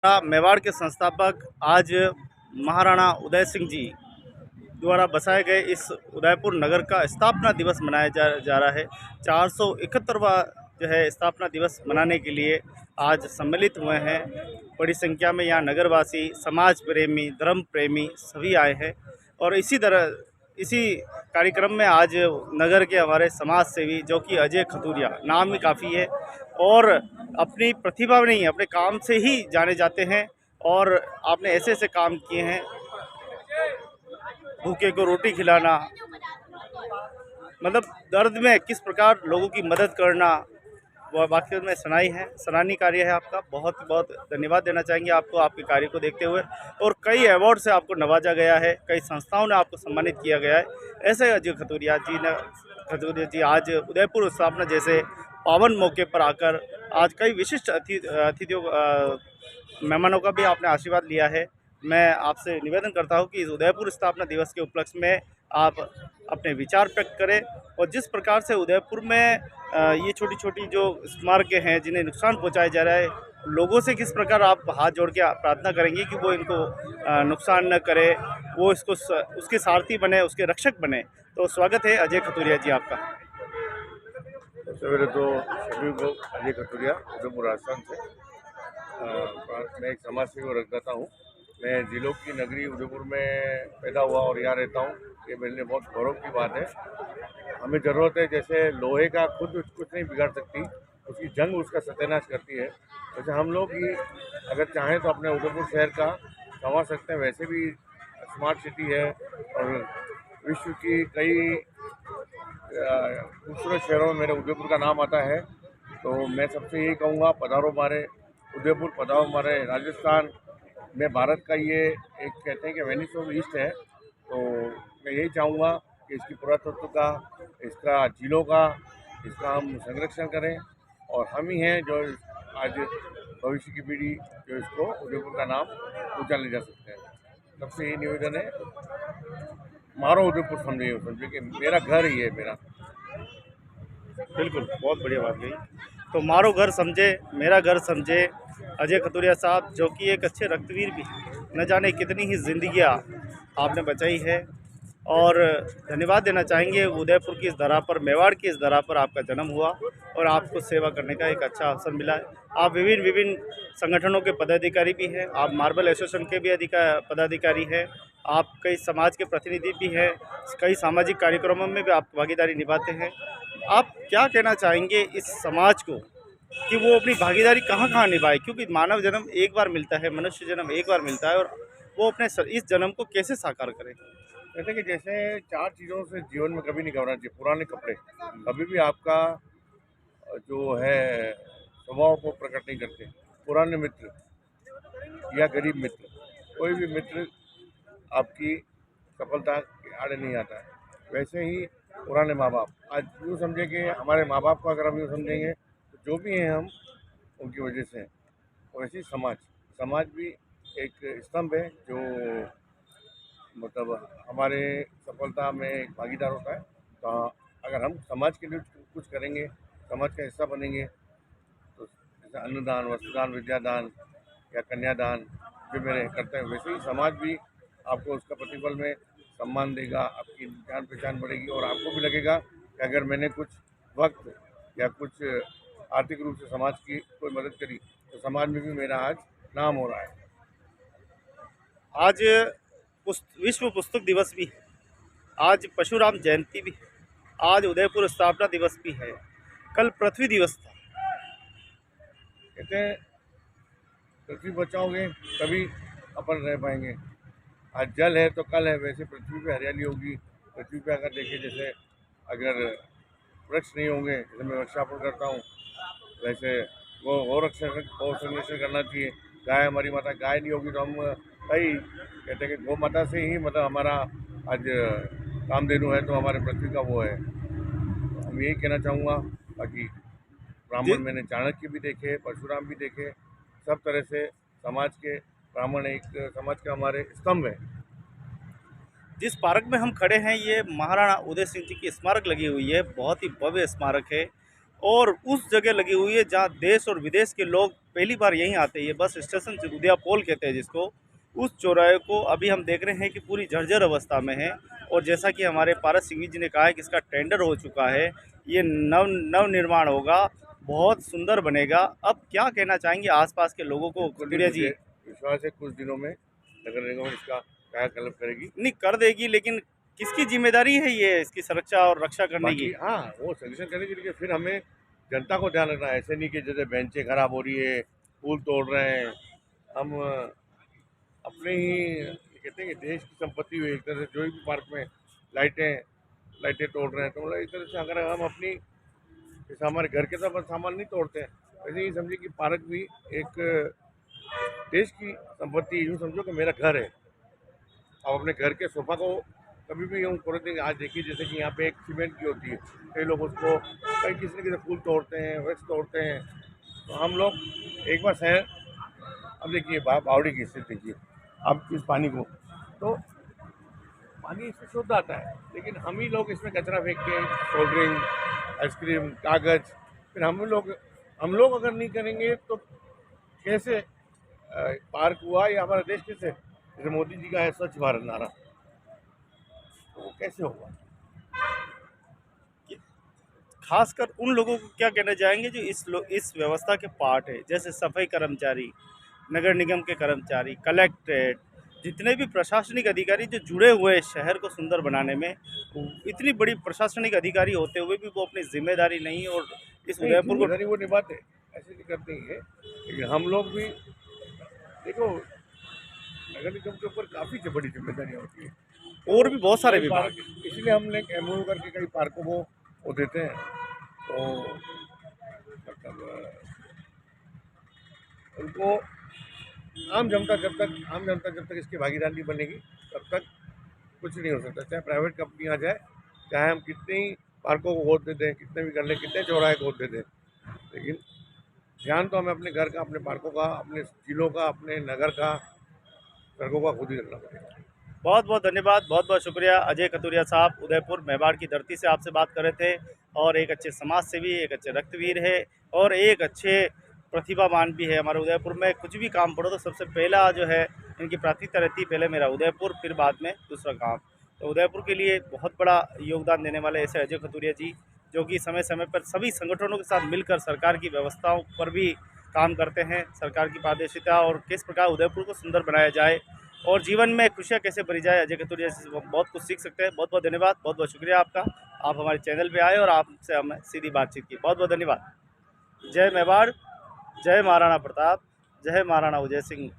मेवाड़ के संस्थापक आज महाराणा उदय सिंह जी द्वारा बसाए गए इस उदयपुर नगर का स्थापना दिवस मनाया जा रहा है। 471वां जो है स्थापना दिवस मनाने के लिए आज सम्मिलित हुए हैं। बड़ी संख्या में यहाँ नगरवासी, समाज प्रेमी, धर्म प्रेमी सभी आए हैं और इसी कार्यक्रम में आज नगर के हमारे समाज सेवी जो कि अजय खतूरिया, नाम ही काफ़ी है और अपनी प्रतिभा नहीं अपने काम से ही जाने जाते हैं और आपने ऐसे ऐसे काम किए हैं, भूखे को रोटी खिलाना, मतलब दर्द में किस प्रकार लोगों की मदद करना, वह वाकई में सराहनीय कार्य है आपका। बहुत बहुत धन्यवाद देना चाहेंगे आपको आपके कार्य को देखते हुए। और कई अवार्ड से आपको नवाजा गया है, कई संस्थाओं ने आपको सम्मानित किया गया है। ऐसे अजय खतूरिया जी आज उदयपुर स्थापना जैसे पावन मौके पर आकर आज कई विशिष्ट अतिथियों मेहमानों का भी आपने आशीर्वाद लिया है। मैं आपसे निवेदन करता हूं कि इस उदयपुर स्थापना दिवस के उपलक्ष्य में आप अपने विचार व्यक्त करें और जिस प्रकार से उदयपुर में ये छोटी छोटी जो स्मारकें हैं जिन्हें नुकसान पहुंचाया जा रहा है, लोगों से किस प्रकार आप हाथ जोड़ के प्रार्थना करेंगे कि वो इनको नुकसान न करे, वो इसको उसके सारथी बने, उसके रक्षक बने। तो स्वागत है अजय खतूरिया जी आपका। सबसे पहले तो सभी को अजय खतूरिया उदयपुर राजस्थान से। मैं एक समाज सेवी रखता हूँ। मैं जिलों की नगरी उदयपुर में पैदा हुआ और यहाँ रहता हूँ। ये मेरे लिए बहुत गौरव की बात है। हमें ज़रूरत है, जैसे लोहे का खुद कुछ नहीं बिगाड़ सकती, उसकी जंग उसका सत्यानाश करती है। वैसे हम लोग ही अगर चाहें तो अपने उदयपुर शहर का संवार सकते हैं। वैसे भी स्मार्ट सिटी है और विश्व की कई खूबसूरत शहरों में मेरे उदयपुर का नाम आता है। तो मैं सबसे यही कहूँगा, पधारो हमारे उदयपुर, पधारो हमारे राजस्थान में। भारत का ये एक कहते हैं कि वेनिस ऑफ ईस्ट है। तो मैं यही चाहूँगा कि इसकी पुरातत्व का, इसका झीलों का, इसका हम संरक्षण करें और हम ही हैं जो आज भविष्य की पीढ़ी जो इसको उदयपुर का नाम ऊँचा ले जा सकते हैं। सबसे यही निवेदन है, मारो उदयपुर समझे कि मेरा घर ही है मेरा। बिल्कुल, बहुत बढ़िया बात कही। तो मारो घर समझे, मेरा घर समझे, अजय खतूरिया साहब जो कि एक अच्छे रक्तवीर भी हैं। न जाने कितनी ही जिंदगियां आपने बचाई है और धन्यवाद देना चाहेंगे उदयपुर की इस धरा पर, मेवाड़ की इस धरा पर आपका जन्म हुआ और आपको सेवा करने का एक अच्छा अवसर मिला है। आप विभिन्न विभिन्न संगठनों के पदाधिकारी भी हैं, आप मार्बल एसोसिएशन के भी पदाधिकारी हैं, आप कई समाज के प्रतिनिधि भी हैं, कई सामाजिक कार्यक्रमों में भी आप भागीदारी निभाते हैं। आप क्या कहना चाहेंगे इस समाज को कि वो अपनी भागीदारी कहाँ कहाँ निभाए, क्योंकि मानव जन्म एक बार मिलता है, मनुष्य जन्म एक बार मिलता है और वो अपने इस जन्म को कैसे साकार करें? कहते कि जैसे 4 चीज़ों से जीवन में कभी नहीं घबराना चाहिए। पुराने कपड़े कभी भी आपका जो है स्वभाव को प्रकट नहीं करते। पुराने मित्र या गरीब मित्र, कोई भी मित्र आपकी सफलता के आड़े नहीं आता है। वैसे ही पुराने माँ बाप, आज यूँ समझे कि हमारे माँ बाप को अगर हम यूँ समझेंगे तो जो भी हैं हम उनकी वजह से हैं। वैसे ही समाज भी एक स्तंभ है जो मतलब हमारे सफलता में एक भागीदार होता है। तो अगर हम समाज के लिए कुछ करेंगे, समाज का हिस्सा बनेंगे, तो जैसे अन्नदान, वस्त्रदान, विद्यादान या कन्यादान जो मेरे करते हैं, वैसे ही समाज भी आपको उसका प्रतिफल में सम्मान देगा, आपकी जान पहचान बढ़ेगी और आपको भी लगेगा कि अगर मैंने कुछ वक्त या कुछ आर्थिक रूप से समाज की कोई मदद करी तो समाज में भी मेरा आज नाम हो रहा है। आज विश्व पुस्तक दिवस भी है, आज परशुराम जयंती भी है, आज उदयपुर स्थापना दिवस भी है, कल पृथ्वी दिवस था। कहते हैं पृथ्वी बचाओगे तभी अपन रह पाएंगे। आज जल है तो कल है, वैसे पृथ्वी पे हरियाली होगी। पृथ्वी पे अगर देखें, जैसे अगर वृक्ष नहीं होंगे, जैसे मैं वृक्षारोपण करता हूँ, वैसे वो गौ संरक्षण करना चाहिए। गाय हमारी माता, गाय नहीं होगी तो हम कई कहते हैं कि गौ माता से ही मतलब हमारा आज कामधेनु है, तो हमारे पृथ्वी का वो है। तो हम यही कहना चाहूँगा। बाकी ब्राह्मण मैंने चाणक्य भी देखे, परशुराम भी देखे, सब तरह से समाज के ब्राह्मण एक समाज के हमारे स्तंभ है। जिस पार्क में हम खड़े हैं ये महाराणा उदय सिंह जी की स्मारक लगी हुई है, बहुत ही भव्य स्मारक है और उस जगह लगी हुई है जहाँ देश और विदेश के लोग पहली बार यहीं आते हैं। ये बस स्टेशन सिद्धूदिया पोल कहते हैं जिसको। उस चौराहे को अभी हम देख रहे हैं कि पूरी जर्जर अवस्था में है। और जैसा कि हमारे पारस सिंह जी ने कहा है कि इसका टेंडर हो चुका है, ये नव निर्माण होगा, बहुत सुंदर बनेगा। अब क्या कहना चाहेंगे आसपास के लोगों को बिल्कुल कतूरिया जी? मुझे विश्वास है कुछ दिनों में नगर निगम इसका कायाकल्प करेगी। नहीं कर देगी, लेकिन किसकी जिम्मेदारी है ये इसकी सुरक्षा और रक्षा करने की? बाकी हाँ, वो सजेशन करेंगे, लेकिन फिर हमें जनता को ध्यान रखना है। ऐसे नहीं कि जैसे बेंचें खराब हो रही है, पुल तोड़ रहे हैं। हम अपने ही ये कहते हैं कि देश की संपत्ति हुई एक तरह से, जो भी पार्क में लाइटें लाइटें तोड़ रहे हैं, तो मतलब एक तरह से अगर हम अपनी, जैसे हमारे घर के तो अपन सामान नहीं तोड़ते हैं, वैसे ही समझिए कि पार्क भी एक देश की संपत्ति। यूँ समझो कि मेरा घर है। आप अपने घर के सोफा को कभी भी यूँ तोड़ देंगे। आज देखिए जैसे कि यहाँ पे एक सीमेंट की होती है, कई लोग उसको कई किसी न किसी फूल तोड़ते हैं, वृक्ष तोड़ते हैं। तो हम लोग एक बार शहर, अब देखिए बावड़ी की स्थिति देखिए, अब इस पानी को, तो पानी इसमें शुद्ध आता है, लेकिन हम ही लोग इसमें कचरा फेंक के, कोल्ड ड्रिंक, आइसक्रीम, कागज, फिर हम लोग अगर नहीं करेंगे तो कैसे पार्क हुआ या हमारा देश कैसे, जैसे मोदी जी का है स्वच्छ भारत नारा, तो वो कैसे होगा? खासकर उन लोगों को क्या कहना चाहेंगे जो इस व्यवस्था के पार्ट है, जैसे सफाई कर्मचारी, नगर निगम के कर्मचारी, कलेक्ट्रेट, जितने भी प्रशासनिक अधिकारी जो जुड़े हुए हैं शहर को सुंदर बनाने में। इतनी बड़ी प्रशासनिक अधिकारी होते हुए भी वो अपनी जिम्मेदारी नहीं, और इस नहीं, उदयपुर को जिम्मेदारी वो निभाते, ऐसे नहीं करते ही है, लेकिन हम लोग भी देखो, नगर निगम के ऊपर काफ़ी बड़ी जिम्मेदारियाँ होती है। और भी बहुत सारे कई विभाग। पार्क, इसलिए हमने एमओयू करके कई पार्कों को वो देते हैं। तो मतलब उनको आम जनता जब तक इसकी भागीदार नहीं बनेगी, तब तक कुछ नहीं हो सकता। चाहे प्राइवेट कंपनी आ जाए, चाहे हम कितने ही पार्कों को गोद दे दें, कितने भी कर लें, कितने चौराहे गोद दे दें, लेकिन ध्यान तो हमें अपने घर का, अपने पार्कों का, अपने जिलों का, अपने नगर का, सड़कों का खुद ही रखना पड़ेगा। बहुत बहुत धन्यवाद, बहुत बहुत शुक्रिया अजय कतूरिया साहब। उदयपुर मेवाड़ की धरती से आपसे बात कर रहे थे, और एक अच्छे समाज सेवी, एक अच्छे रक्तवीर है, और एक अच्छे प्रतिभावान भी है। हमारे उदयपुर में कुछ भी काम पड़ो तो सबसे पहला जो है इनकी प्राथमिकता रहती है, पहले मेरा उदयपुर, फिर बाद में दूसरा काम। तो उदयपुर के लिए बहुत बड़ा योगदान देने वाले ऐसे अजय कतूरिया जी, जो कि समय समय पर सभी संगठनों के साथ मिलकर सरकार की व्यवस्थाओं पर भी काम करते हैं, सरकार की पारदर्शिता और किस प्रकार उदयपुर को सुंदर बनाया जाए और जीवन में खुशियाँ कैसे भरी जाए। अजय कतूरिया से बहुत कुछ सीख सकते हैं। बहुत बहुत धन्यवाद, बहुत बहुत शुक्रिया आपका। आप हमारे चैनल पे आए और आपसे हमने सीधी बातचीत की। बहुत बहुत धन्यवाद। जय मेवाड़, जय महाराणा प्रताप, जय महाराणा उदय सिंह।